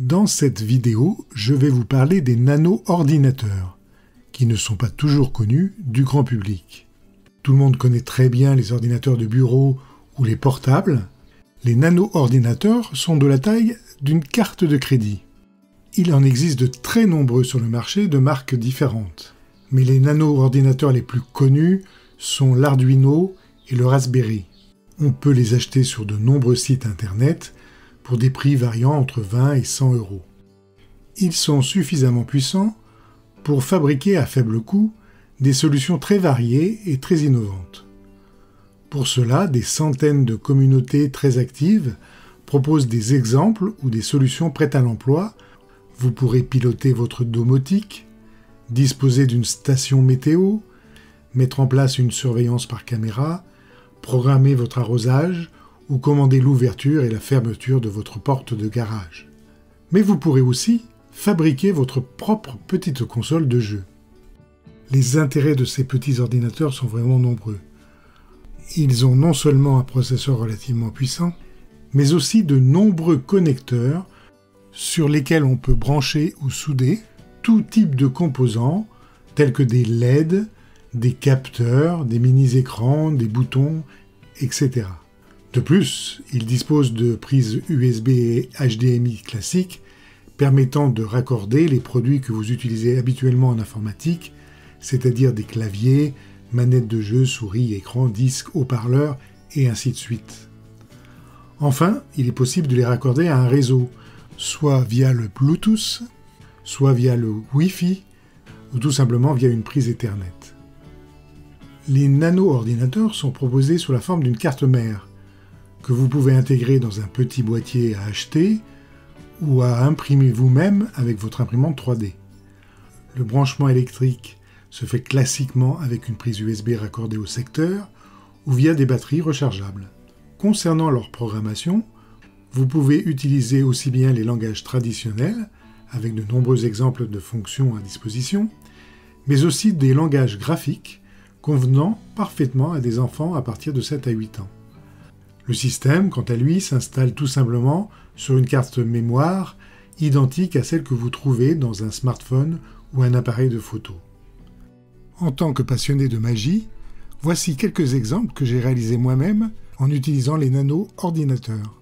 Dans cette vidéo, je vais vous parler des nano-ordinateurs, qui ne sont pas toujours connus du grand public. Tout le monde connaît très bien les ordinateurs de bureau ou les portables. Les nano-ordinateurs sont de la taille d'une carte de crédit. Il en existe de très nombreux sur le marché de marques différentes. Mais les nano-ordinateurs les plus connus sont l'Arduino et le Raspberry. On peut les acheter sur de nombreux sites internet pour des prix variant entre 20 et 100 euros. Ils sont suffisamment puissants pour fabriquer à faible coût des solutions très variées et très innovantes. Pour cela, des centaines de communautés très actives proposent des exemples ou des solutions prêtes à l'emploi. Vous pourrez piloter votre domotique, disposer d'une station météo, mettre en place une surveillance par caméra, programmer votre arrosage ou commander l'ouverture et la fermeture de votre porte de garage. Mais vous pourrez aussi fabriquer votre propre petite console de jeu. Les intérêts de ces petits ordinateurs sont vraiment nombreux. Ils ont non seulement un processeur relativement puissant, mais aussi de nombreux connecteurs sur lesquels on peut brancher ou souder tout type de composants tels que des LED, des capteurs, des mini-écrans, des boutons, etc. De plus, ils disposent de prises USB et HDMI classiques permettant de raccorder les produits que vous utilisez habituellement en informatique, c'est-à-dire des claviers, manettes de jeu, souris, écran, disques, haut-parleurs et ainsi de suite. Enfin, il est possible de les raccorder à un réseau, soit via le Bluetooth, soit via le Wi-Fi, ou tout simplement via une prise Ethernet. Les nano-ordinateurs sont proposés sous la forme d'une carte mère, que vous pouvez intégrer dans un petit boîtier à acheter ou à imprimer vous-même avec votre imprimante 3D. Le branchement électrique se fait classiquement avec une prise USB raccordée au secteur ou via des batteries rechargeables. Concernant leur programmation, vous pouvez utiliser aussi bien les langages traditionnels, avec de nombreux exemples de fonctions à disposition, mais aussi des langages graphiques convenant parfaitement à des enfants à partir de 7 à 8 ans. Le système, quant à lui, s'installe tout simplement sur une carte mémoire identique à celle que vous trouvez dans un smartphone ou un appareil de photo. En tant que passionné de magie, voici quelques exemples que j'ai réalisés moi-même en utilisant les nano-ordinateurs.